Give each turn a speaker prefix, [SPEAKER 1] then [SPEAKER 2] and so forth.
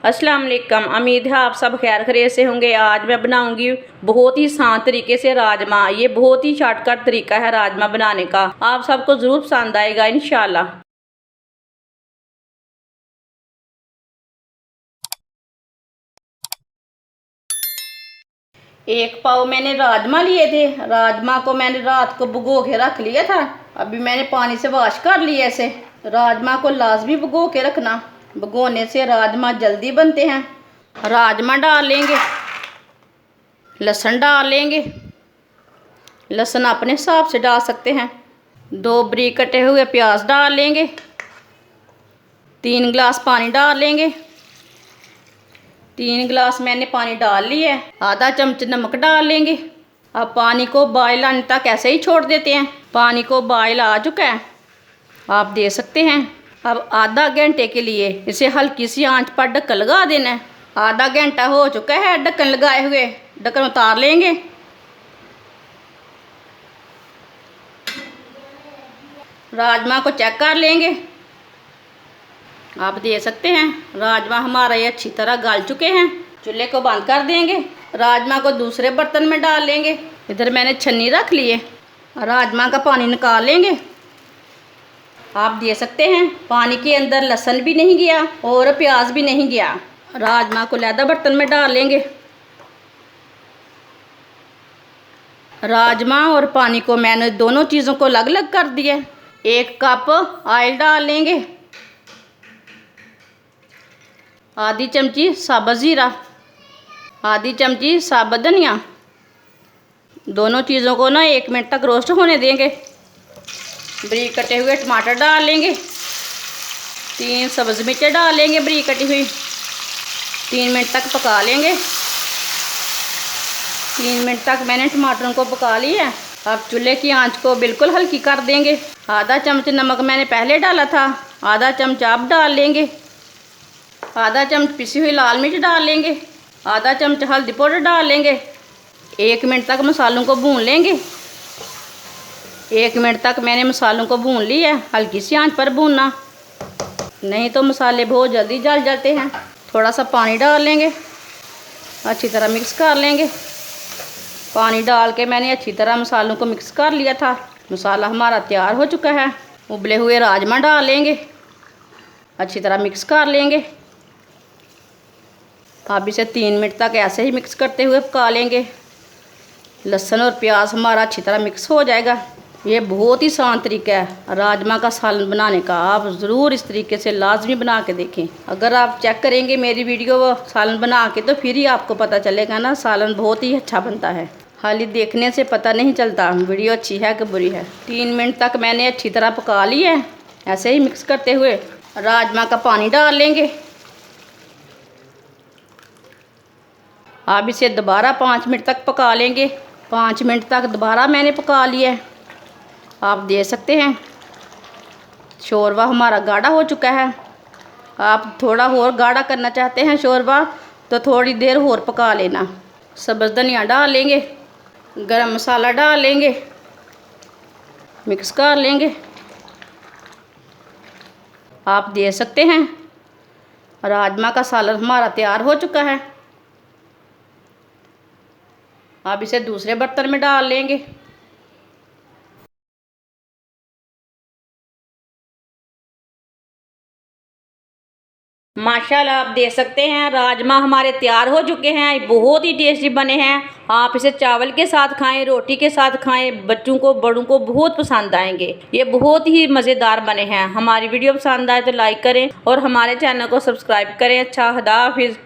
[SPEAKER 1] अस्सलाम वालेकुम। उम्मीद है आप सब खैर खैरियत से होंगे। आज मैं बनाऊंगी बहुत ही आसान तरीके से राजमा। ये बहुत ही शॉर्टकट तरीका है राजमा बनाने का। आप सबको ज़रूर पसंद आएगा इंशाल्लाह। एक पाव मैंने राजमा लिए थे। राजमा को मैंने रात को भिगो के रख लिया था। अभी मैंने पानी से वॉश कर लिया इसे। राजमा को लाजमी भिगो के रखना, भिगोने से राजमा जल्दी बनते हैं। राजमा डाल लेंगे, लहसुन डाल लेंगे। लहसुन अपने हिसाब से डाल सकते हैं। 2 बारीक कटे हुए प्याज डाल लेंगे। 3 गिलास पानी डाल लेंगे। 3 गिलास मैंने पानी डाल लिया है। आधा चम्मच नमक डाल लेंगे। अब पानी को बॉयल आने तक ऐसे ही छोड़ देते हैं। पानी को बॉयल आ चुका है, आप देख सकते हैं। अब आधा घंटे के लिए इसे हल्की सी आंच पर ढक्कन लगा देना है। आधा घंटा हो चुका है ढक्कन लगाए हुए। ढक्कन उतार लेंगे। राजमा को चेक कर लेंगे। आप देख सकते हैं राजमा हमारा ये अच्छी तरह गल चुके हैं। चूल्हे को बंद कर देंगे। राजमा को दूसरे बर्तन में डाल लेंगे। इधर मैंने छन्नी रख ली है। राजमा का पानी निकाल लेंगे। आप देख सकते हैं पानी के अंदर लहसुन भी नहीं गया और प्याज भी नहीं गया। राजमा को लैदा बर्तन में डाल लेंगे। राजमा और पानी को मैंने दोनों चीज़ों को अलग अलग कर दिया। 1 कप ऑयल डाल लेंगे। आधी चमची साबुत ज़ीरा, आधी चमची साबुत धनिया। दोनों चीज़ों को ना 1 मिनट तक रोस्ट होने देंगे। बारीक कटे हुए टमाटर डाल लेंगे। 3 सब्ज़ मिर्चें डाल लेंगे बारीक कटी हुई। 3 मिनट तक पका लेंगे। 3 मिनट तक मैंने टमाटरों को पका लिया है। अब चूल्हे की आंच को बिल्कुल हल्की कर देंगे। आधा चम्मच नमक मैंने पहले डाला था, आधा चम्मच अब डाल लेंगे। आधा चम्मच पिसी हुई लाल मिर्च डाल लेंगे। आधा चम्मच हल्दी पाउडर डाल लेंगे। 1 मिनट तक मसालों को भून लेंगे। 1 मिनट तक मैंने मसालों को भून लिया है। हल्की सी आंच पर भूनना, नहीं तो मसाले बहुत जल्दी जल जाते हैं। थोड़ा सा पानी डाल लेंगे, अच्छी तरह मिक्स कर लेंगे। पानी डाल के मैंने अच्छी तरह मसालों को मिक्स कर लिया था। मसाला हमारा तैयार हो चुका है। उबले हुए राजमा डाल लेंगे, अच्छी तरह मिक्स कर लेंगे। अब इसे 3 मिनट तक ऐसे ही मिक्स करते हुए पका लेंगे। लहसुन और प्याज हमारा अच्छी तरह मिक्स हो जाएगा। ये बहुत ही आसान तरीका है राजमा का सालन बनाने का। आप ज़रूर इस तरीके से लाजमी बना के देखें। अगर आप चेक करेंगे मेरी वीडियो सालन बना के तो फिर ही आपको पता चलेगा ना सालन बहुत ही अच्छा बनता है। खाली देखने से पता नहीं चलता वीडियो अच्छी है कि बुरी है। 3 मिनट तक मैंने अच्छी तरह पका लिया है। ऐसे ही मिक्स करते हुए राजमा का पानी डाल लेंगे। अब इसे दोबारा 5 मिनट तक पका लेंगे। 5 मिनट तक दोबारा मैंने पका लिया है। आप देख सकते हैं शोरबा हमारा गाढ़ा हो चुका है। आप थोड़ा और गाढ़ा करना चाहते हैं शोरबा तो थोड़ी देर और पका लेना। सब्ज़ धनिया डाल लेंगे, गरम मसाला डाल लेंगे, मिक्स कर लेंगे। आप देख सकते हैं राजमा का सालन हमारा तैयार हो चुका है। अब इसे दूसरे बर्तन में डाल लेंगे। माशाल्लाह आप देख सकते हैं राजमा हमारे तैयार हो चुके हैं। बहुत ही टेस्टी बने हैं। आप इसे चावल के साथ खाएं, रोटी के साथ खाएं। बच्चों को बड़ों को बहुत पसंद आएंगे। ये बहुत ही मज़ेदार बने हैं। हमारी वीडियो पसंद आए तो लाइक करें और हमारे चैनल को सब्सक्राइब करें। अच्छा, खुदा हाफिज़।